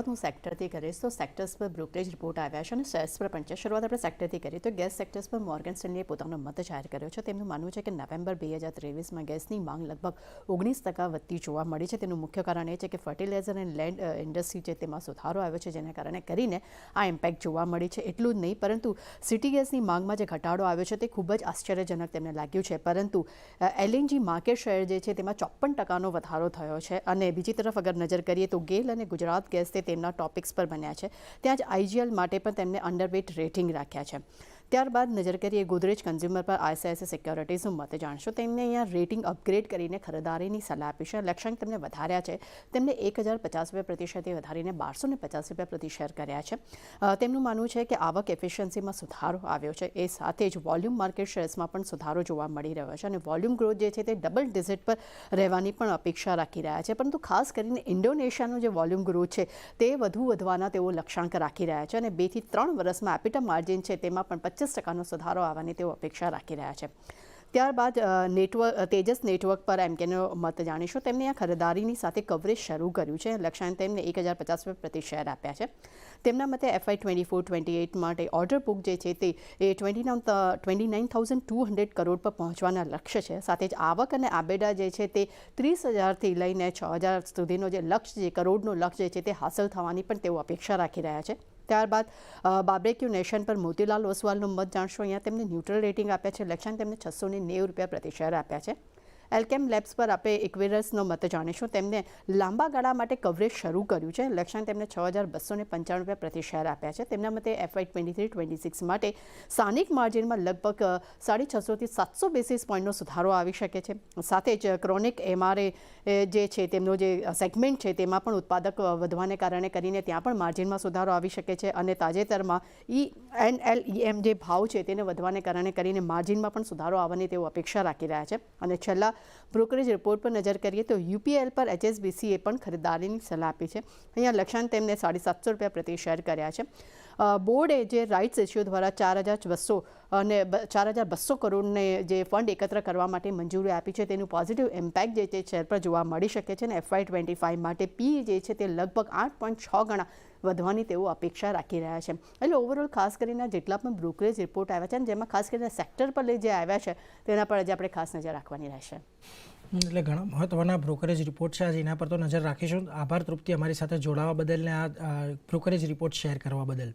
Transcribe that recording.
શરૂઆત હું સેક્ટરથી કરીશ તો સેક્ટર્સ પર બ્રોકરેજ રિપોર્ટ આવ્યા છે અને શેર્સ પર પણ છે. શરૂઆત આપણે સેક્ટરથી કરીએ તો ગેસ સેક્ટર્સ પર મોર્ગન સ્ટેનલીએ પોતાનો મત જાહેર કર્યો છે. તેમનું માનવું છે કે નવેમ્બર 2023માં ગેસની માંગ લગભગ 19% વધતી જોવા મળી છે. તેનું મુખ્ય કારણ એ છે કે ફર્ટિલાઇઝર એન્ડ લેન્ડ ઇન્ડસ્ટ્રી છે તેમાં સુધારો આવ્યો છે, જેના કારણે કરીને આ ઇમ્પેક્ટ જોવા મળી છે. એટલું જ નહીં, પરંતુ સિટી ગેસની માંગમાં જે ઘટાડો આવ્યો છે તે ખૂબ જ આશ્ચર્યજનક તેમને લાગ્યું છે. પરંતુ એલએનજી માર્કેટ શેર જે છે તેમાં 54% વધારો થયો છે. અને બીજી તરફ અગર નજર કરીએ તો ગેલ અને ગુજરાત ગેસ તે તેમના ટોપિક્સ પર બન્યા છે. ત્યાં જ આઈજીએલ માટે પણ તેમને અંડરવેટ રેટિંગ રાખ્યા છે. ત્યારબાદ નજર કરીએ ગોદરેજ કન્ઝ્યુમર પર આઈસીઆઈસીઆઈ સિક્યોરિટીઝનું મત જાણશો. તેમને અહીંયા રેટિંગ અપગ્રેડ કરીને ખરીદારીની સલાહ આપી છે. લક્ષ્યાંક તેમને વધાર્યા છે. તેમને ₹1050 પ્રતિ શેરથી વધારીને ₹1250 પ્રતિ શેર કર્યા છે. તેમનું માનવું છે કે આવક એફિશિયન્સીમાં સુધારો આવ્યો છે. એ સાથે જ વોલ્યુમ માર્કેટ શેર્સમાં પણ સુધારો જોવા મળી રહ્યો છે અને વોલ્યુમ ગ્રોથ જે છે તે ડબલ ડિજિટ પર રહેવાની પણ અપેક્ષા રાખી રહ્યા છે. પરંતુ ખાસ કરીને ઇન્ડોનેશિયાનો જે વોલ્યુમ ગ્રોથ છે તે વધવાના તેઓ લક્ષ્યાંક રાખી રહ્યા છે અને 2 થી 3 વર્ષમાં એપિટા માર્જિન છે તેમાં પણ 25% સુધારો આવવાની તેઓ અપેક્ષા રાખી રહ્યા છે. ત્યારબાદ તેજસ નેટવર્ક પર એમકેનો મત જાણીશું. તેમને આ ખરીદારીની સાથે કવરેજ શરૂ કર્યું છે. લક્ષ્યાંક તેમને ₹1050 પ્રતિ શેર આપ્યા છે. તેમના મતે FY24-28 માટે ઓર્ડર બુક જે છે તે 29,200 કરોડ પર પહોંચવાના લક્ષ્ય છે. સાથે જ આવક અને આબેડા જે છે તે 30,000થી લઈને 6,000 સુધીનો જે લક્ષ્ય છે, કરોડનો લક્ષ્ય જે છે તે હાંસલ થવાની પણ તેઓ અપેક્ષા રાખી રહ્યા છે. ત્યારબાદ બાર્બેક્યુ નેશન પર મોતીલાલ ઓસવાલનો મત જાણશો. અહીંયા તેમને ન્યુટ્રલ રેટિંગ આપ્યા છે. લક્ષ્યાંક તેમને ₹690 પ્રતિ શેર આપ્યા છે. એલ્કેમ લેબ્સ પર આપણે ઇક્વેરસનો મત જાણીશું. તેમને લાંબા ગાળા માટે કવરેજ શરૂ કર્યું છે. લક્ષ્યાંક તેમને ₹6,295 પ્રતિ શેર આપ્યા છે. તેમના મતે FY23-26 માટે સ્થાનિક માર્જિનમાં લગભગ 650 થી 700 બેસિસ પોઈન્ટનો સુધારો આવી શકે છે. સાથે જ ક્રોનિક એમઆરએ જે છે તેમનો જે સેગમેન્ટ છે તેમાં પણ ઉત્પાદક વધવાને કારણે કરીને ત્યાં પણ માર્જિનમાં સુધારો આવી શકે છે અને તાજેતરમાં NLEM જે ભાવ છે તેને વધવાને કારણે કરીને માર્જિનમાં પણ સુધારો આવવાની તેઓ અપેક્ષા રાખી રહ્યા છે. અને છેલ્લા બ્રોકરેજ રિપોર્ટ પર નજર કરીએ તો UPL પર HSBCએ પણ ખરીદારીની સલાહ આપી છે. અહીંયા લક્ષ્યાંક તેમને ₹750 પ્રતિ શેર કર્યા છે. બોર્ડે જે રાઇટ્સ ઇસ્યુ દ્વારા 4,200 કરોડને જે ફંડ એકત્ર કરવા માટે મંજૂરી આપી છે તેનું પોઝિટિવ ઇમ્પેક્ટ જે તે શેર પર જોવા મળી શકે છે. અને FY25 માટે પી જે છે તે લગભગ 8.6 ગણા વધવાની તેઓ અપેક્ષા રાખી રહ્યા છે. એટલે ઓવરઓલ ખાસ કરીને જેટલા પણ બ્રોકરેજ રિપોર્ટ આવ્યા છે જેમાં ખાસ કરીને સેક્ટર પર જે આવ્યા છે તેના પર આજે આપણે ખાસ નજર રાખવાની રહેશે. એટલે ઘણા મહત્વના બ્રોકરેજ રિપોર્ટ છે, આજે એના પર તો નજર રાખીશું. આભાર તૃપ્તિ, અમારી સાથે જોડાવા બદલ ને આ બ્રોકરેજ રિપોર્ટ શેર કરવા બદલ.